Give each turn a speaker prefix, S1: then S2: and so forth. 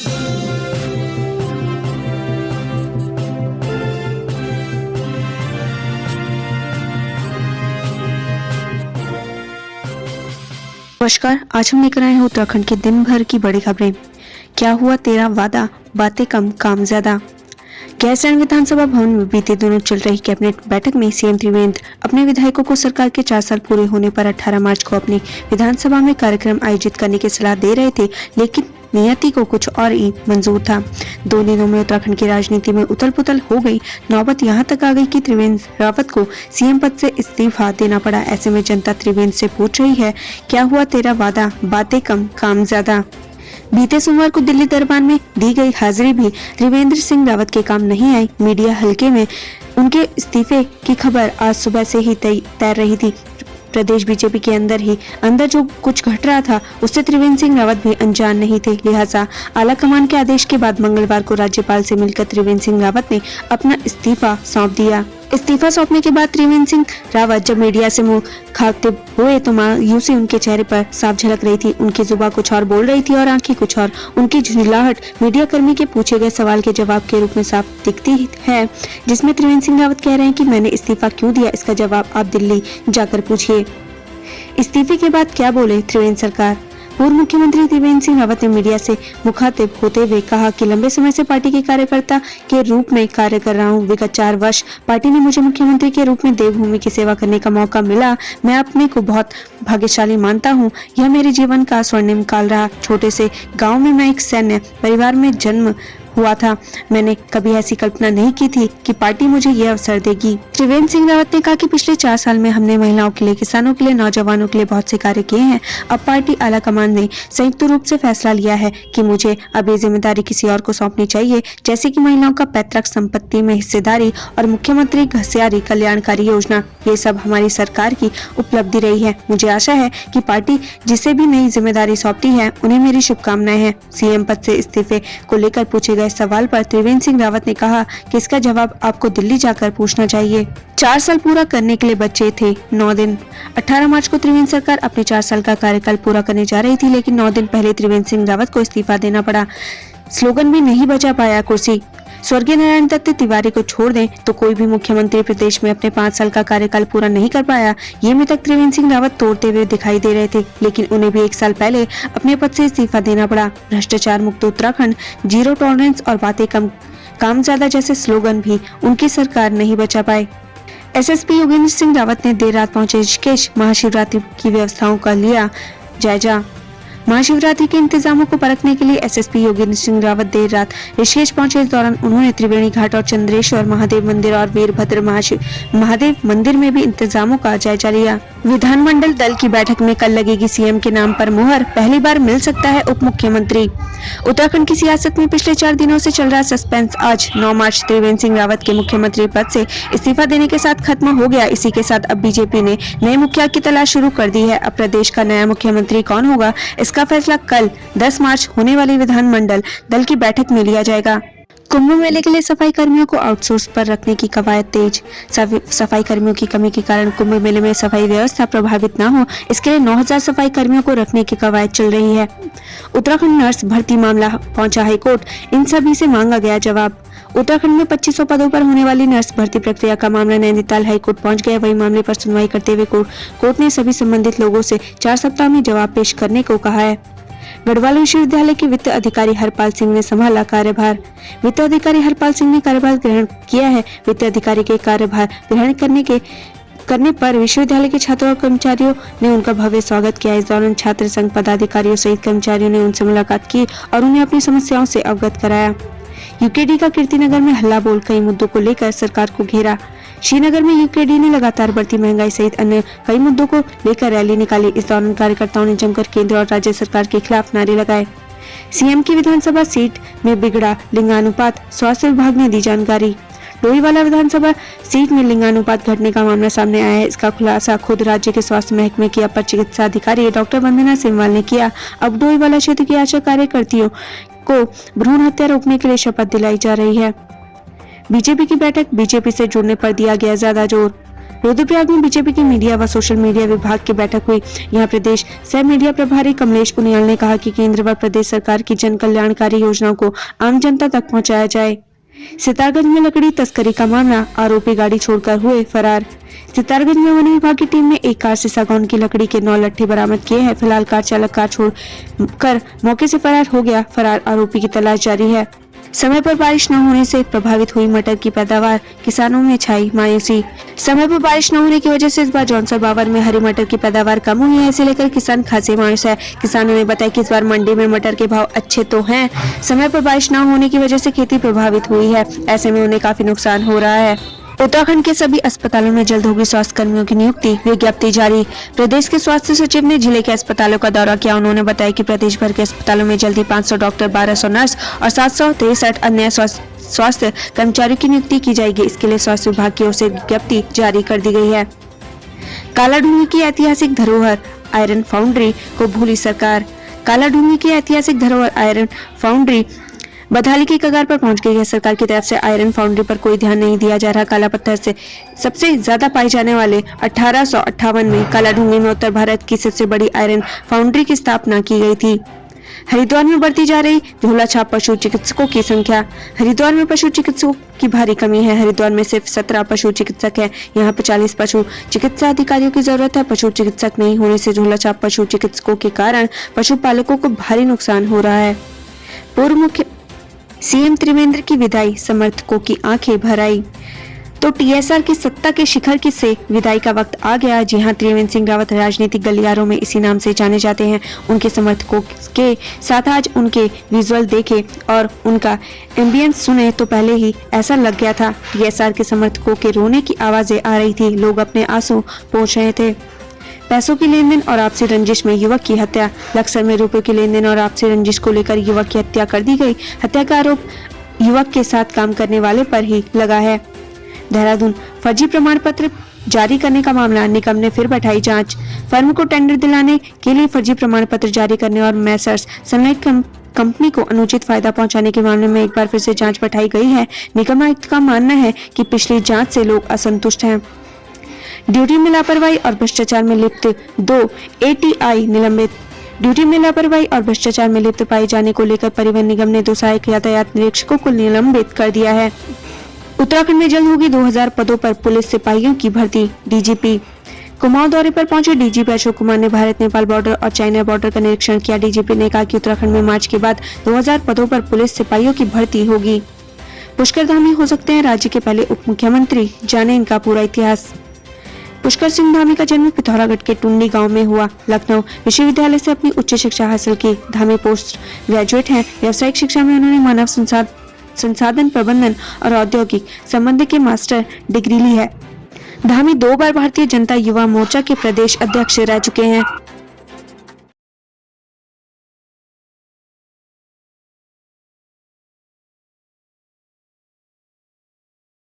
S1: नमस्कार, आज हम लेकर आए हैं उत्तराखंड की दिन भर की बड़ी खबरें। क्या हुआ तेरा वादा, बातें कम काम ज्यादा। गैरसैंण विधानसभा भवन में बीते दिनों चल रही कैबिनेट बैठक में सीएम त्रिवेंद्र अपने विधायकों को सरकार के 4 साल पूरे होने पर 18 मार्च को अपनी विधानसभा में कार्यक्रम आयोजित करने की सलाह दे रहे थे, लेकिन नियति को कुछ और ही मंजूर था। 2 दिनों में उत्तराखंड की राजनीति में उथल पुथल हो गई। नौबत यहाँ तक आ गई कि त्रिवेंद्र रावत को सीएम पद से इस्तीफा देना पड़ा। ऐसे में जनता त्रिवेंद्र से पूछ रही है, क्या हुआ तेरा वादा, बातें कम काम ज्यादा। बीते सोमवार को दिल्ली दरबार में दी गई हाजिरी भी त्रिवेंद्र सिंह रावत के काम नहीं आई। मीडिया हल्के में उनके इस्तीफे की खबर आज सुबह से ही तैर रही थी। प्रदेश बीजेपी के अंदर जो कुछ घट रहा था उससे त्रिवेंद्र सिंह रावत भी अनजान नहीं थे। लिहाजा आला कमान के आदेश के बाद मंगलवार को राज्यपाल से मिलकर त्रिवेंद्र सिंह रावत ने अपना इस्तीफा सौंप दिया। इस्तीफा सौंपने के बाद त्रिवेंद्र सिंह रावत जब मीडिया से मुंह खाते हुए तो मायूसी उनके चेहरे पर साफ झलक रही थी। उनकी जुबान कुछ और बोल रही थी और आंखें कुछ और। उनकी झुंझलाहट मीडिया कर्मी के पूछे गए सवाल के जवाब के रूप में साफ दिखती है, जिसमें त्रिवेंद्र सिंह रावत कह रहे हैं कि मैंने इस्तीफा क्यों दिया, इसका जवाब आप दिल्ली जाकर पूछिए। इस्तीफे के बाद क्या बोले त्रिवेंद्र सरकार। पूर्व मुख्यमंत्री त्रिवेंद्र सिंह रावत ने मीडिया से मुखातिब होते हुए कहा कि लंबे समय से पार्टी के कार्यकर्ता के रूप में कार्य कर रहा हूं। विगत 4 वर्ष पार्टी ने मुझे मुख्यमंत्री के रूप में देवभूमि की सेवा करने का मौका मिला। मैं अपने को बहुत भाग्यशाली मानता हूं। यह मेरे जीवन का स्वर्णिम काल रहा। छोटे से गाँव में मैं एक सैन्य परिवार में जन्म हुआ था। मैंने कभी ऐसी कल्पना नहीं की थी कि पार्टी मुझे यह अवसर देगी। त्रिवेंद्र सिंह रावत ने कहा कि पिछले 4 साल में हमने महिलाओं के लिए, किसानों के लिए, नौजवानों के लिए बहुत से कार्य किए हैं। अब पार्टी आला कमान ने संयुक्त रूप से फैसला लिया है कि मुझे अब ये जिम्मेदारी किसी और को सौंपनी चाहिए, जैसे कि महिलाओं का पैतृक संपत्ति में हिस्सेदारी और मुख्यमंत्री घसियारी कल्याणकारी योजना। ये सब हमारी सरकार की उपलब्धि रही है। मुझे आशा है कि पार्टी जिसे भी नई जिम्मेदारी सौंपती है उन्हें मेरी शुभकामनाएं हैं। सीएम पद से इस्तीफे को लेकर पूछे इस सवाल पर त्रिवेंद्र सिंह रावत ने कहा कि इसका जवाब आपको दिल्ली जाकर पूछना चाहिए। 4 साल पूरा करने के लिए बचे थे 9 दिन। 18 मार्च को त्रिवेंद्र सरकार अपने 4 साल का कार्यकाल पूरा करने जा रही थी, लेकिन 9 दिन पहले त्रिवेंद्र सिंह रावत को इस्तीफा देना पड़ा। स्लोगन भी नहीं बचा पाया कुर्सी। स्वर्गीय नारायण दत्त तिवारी को छोड़ दें तो कोई भी मुख्यमंत्री प्रदेश में अपने 5 साल का कार्यकाल पूरा नहीं कर पाया। ये मिथक त्रिवेंद्र सिंह रावत तोड़ते हुए दिखाई दे रहे थे, लेकिन उन्हें भी 1 साल पहले अपने पद से इस्तीफा देना पड़ा। भ्रष्टाचार मुक्त उत्तराखंड, जीरो टॉलरेंस और बातें कम काम ज्यादा जैसे स्लोगन भी उनकी सरकार नहीं बचा पाए। एसएसपी योगेंद्र सिंह रावत ने देर रात पहुंचे ऋषिकेश। महाशिवरात्रि की व्यवस्थाओं का लिया जायजा। महाशिवरात्रि के इंतजामों को परखने के लिए एसएसपी योगेंद्र सिंह रावत देर रात ऋषिकेश पहुंचे। इस दौरान उन्होंने त्रिवेणी घाट और चंद्रेश्वर महादेव मंदिर और वीरभद्र महादेव मंदिर में भी इंतजामों का जायजा लिया। विधानमंडल दल की बैठक में कल लगेगी सीएम के नाम पर मुहर। पहली बार मिल सकता है उप मुख्यमंत्री। उत्तराखंड की सियासत में पिछले 4 दिनों से चल रहा सस्पेंस आज 9 मार्च त्रिवेंद्र सिंह रावत के मुख्यमंत्री पद से इस्तीफा देने के साथ खत्म हो गया। इसी के साथ अब बीजेपी ने नए मुखिया की तलाश शुरू कर दी है। अब प्रदेश का नया मुख्यमंत्री कौन होगा, इसका फैसला कल 10 मार्च होने वाली विधानमंडल दल की बैठक में लिया जाएगा। कुंभ मेले के लिए सफाई कर्मियों को आउटसोर्स पर रखने की कवायद तेज। सफाई कर्मियों की कमी के कारण कुंभ मेले में सफाई व्यवस्था प्रभावित न हो, इसके लिए 9000 सफाई कर्मियों को रखने की कवायद चल रही है। उत्तराखंड नर्स भर्ती मामला पहुंचा हाईकोर्ट। इन सभी से मांगा गया जवाब। उत्तराखंड में 2500 पदों पर होने वाली नर्स भर्ती प्रक्रिया का मामला नैनीताल हाईकोर्ट पहुंच गया। वही मामले पर सुनवाई करते हुए कोर्ट ने सभी संबंधित लोगों से 4 सप्ताह में जवाब पेश करने को कहा है। गढ़वाल विश्वविद्यालय के वित्त अधिकारी हरपाल सिंह ने संभाला कार्यभार। वित्त अधिकारी हरपाल सिंह ने कार्यभार ग्रहण किया है। वित्त अधिकारी के कार्यभार ग्रहण करने पर विश्वविद्यालय के छात्रों और कर्मचारियों ने उनका भव्य स्वागत किया। इस दौरान छात्र संघ पदाधिकारियों सहित कर्मचारियों ने उनसे मुलाकात की और उन्हें अपनी समस्याओं से अवगत कराया। यूकेडी का कीर्तिनगर में हल्ला बोल कई मुद्दों को लेकर सरकार को घेरा। श्रीनगर में यूकेडी ने लगातार बढ़ती महंगाई सहित अन्य कई मुद्दों को लेकर रैली निकाली। इस दौरान कार्यकर्ताओं ने जमकर केंद्र और राज्य सरकार के खिलाफ नारे लगाए। सीएम की विधानसभा सीट में बिगड़ा लिंगानुपात, स्वास्थ्य विभाग ने दी जानकारी। डोईवाला विधानसभा सीट में लिंगानुपात घटने का मामला सामने आया है। इसका खुलासा खुद राज्य के स्वास्थ्य महकमे की अपर चिकित्सा अधिकारी डॉक्टर वंदना सिमवाल ने किया। अब डोईवाला क्षेत्र की आशा कार्यकर्तियों को भ्रूण हत्या रोकने के लिए शपथ दिलाई जा रही है। बीजेपी की बैठक, बीजेपी से जुड़ने पर दिया गया ज्यादा जोर। रुद्रप्रयाग में बीजेपी की मीडिया व सोशल मीडिया विभाग की बैठक हुई। यहां प्रदेश सह मीडिया प्रभारी कमलेश उनियाल ने कहा कि केंद्र व प्रदेश सरकार की जन कल्याणकारी योजनाओं को आम जनता तक पहुंचाया जाए। सितारगंज में लकड़ी तस्करी का मामला, आरोपी गाड़ी छोड़कर हुए फरार। सितारगंज में वन विभाग की टीम ने एक कार से सागौन की लकड़ी के 9 लट्ठे बरामद किए हैं। फिलहाल कार चालक कार छोड़कर मौके से फरार हो गया। फरार आरोपी की तलाश जारी है। समय पर बारिश न होने से प्रभावित हुई मटर की पैदावार, किसानों में छाई मायूसी। समय पर बारिश न होने की वजह से इस बार जौनसर बावर में हरी मटर की पैदावार कम हुई है। इसे लेकर किसान खासे मायूस है। किसानों ने बताया कि इस बार मंडी में मटर के भाव अच्छे तो हैं, समय पर बारिश न होने की वजह से खेती प्रभावित हुई है। ऐसे में उन्हें काफी नुकसान हो रहा है। उत्तराखंड के सभी अस्पतालों में जल्द होगी स्वास्थ्य कर्मियों की नियुक्ति, विज्ञप्ति जारी। प्रदेश के स्वास्थ्य सचिव ने जिले के अस्पतालों का दौरा किया। उन्होंने बताया कि प्रदेश भर के अस्पतालों में जल्द ही 500 डॉक्टर, 1200 नर्स और 763 अन्य स्वास्थ्य कर्मचारियों की नियुक्ति की जाएगी। इसके लिए स्वास्थ्य विभाग की ओर से विज्ञप्ति जारी कर दी गई है। कालाढूंगी की ऐतिहासिक धरोहर आयरन फाउंड्री को भूली सरकार। कालाढूंगी की ऐतिहासिक धरोहर आयरन फाउंड्री बदहाली की कगार पर पहुंच गई है। सरकार की तरफ से आयरन फाउंड्री पर कोई ध्यान नहीं दिया जा रहा। काला पत्थर से सबसे ज्यादा पाए जाने वाले 1858 में कालाढूंगी में उत्तर भारत की सबसे बड़ी आयरन फाउंड्री की स्थापना की गई थी। हरिद्वार में बढ़ती जा रही झोला छाप पशु चिकित्सकों की संख्या। हरिद्वार में पशु चिकित्सकों की भारी कमी है। हरिद्वार में सिर्फ 17 पशु चिकित्सक हैं। यहाँ पर 40 पशु चिकित्सा अधिकारियों की जरूरत है। पशु चिकित्सक नहीं होने से झोला छाप पशु चिकित्सकों के कारण पशुपालकों को भारी नुकसान हो रहा है। पूर्व मुख्य सीएम त्रिवेंद्र की विदाई, समर्थकों की आंखें भर आई। तो टीएसआर की सत्ता के शिखर की से विदाई का वक्त आ गया। जी हां, त्रिवेंद्र सिंह रावत राजनीतिक गलियारों में इसी नाम से जाने जाते हैं। उनके समर्थकों के साथ आज उनके विजुअल देखे और उनका एम्बियंस सुने तो पहले ही ऐसा लग गया था। टीएसआर के समर्थकों के रोने की आवाजें आ रही थी। लोग अपने आंसू पोंछ रहे थे। पैसों की लेन देन और आपसी रंजिश में युवक की हत्या। लक्सर में रुपए की लेन देन और आपसी रंजिश को लेकर युवक की हत्या कर दी गई। हत्या का आरोप युवक के साथ काम करने वाले पर ही लगा है। देहरादून फर्जी प्रमाण पत्र जारी करने का मामला, निगम ने फिर बैठाई जांच। फर्म को टेंडर दिलाने के लिए फर्जी प्रमाण पत्र जारी करने और मैसर्स सनलाइट कंपनी को अनुचित फायदा पहुंचाने के मामले में एक बार फिर से जांच बैठाई गई है। निगम आयुक्त का मानना है कि पिछली जांच से लोग असंतुष्ट हैं। ड्यूटी में लापरवाही और भ्रष्टाचार में लिप्त 2 एटीआई निलंबित। ड्यूटी में लापरवाही और भ्रष्टाचार में लिप्त पाए जाने को लेकर परिवहन निगम ने 2 सहायक यातायात निरीक्षकों को निलंबित कर दिया है। उत्तराखंड में जल्द होगी 2000 पदों पर पुलिस सिपाहियों की भर्ती। डीजीपी कुमाऊं दौरे पर पहुंचे डीजीपी अशोक कुमार ने भारत नेपाल बॉर्डर और चाइना बॉर्डर का निरीक्षण किया। डीजीपी ने कहा कि उत्तराखंड में मार्च के बाद 2000 पदों पर पुलिस सिपाहियों की भर्ती होगी। पुष्कर धामी हो सकते हैं राज्य के पहले उप मुख्यमंत्री, जाने इनका पूरा इतिहास। पुष्कर सिंह धामी का जन्म पिथौरागढ़ के टुंडी गांव में हुआ। लखनऊ विश्वविद्यालय से अपनी उच्च शिक्षा हासिल की। धामी पोस्ट ग्रेजुएट हैं। व्यावसायिक शिक्षा में उन्होंने मानव संसाधन प्रबंधन और औद्योगिक संबंध के मास्टर डिग्री ली है। धामी 2 बार भारतीय जनता युवा मोर्चा के प्रदेश अध्यक्ष रह चुके हैं।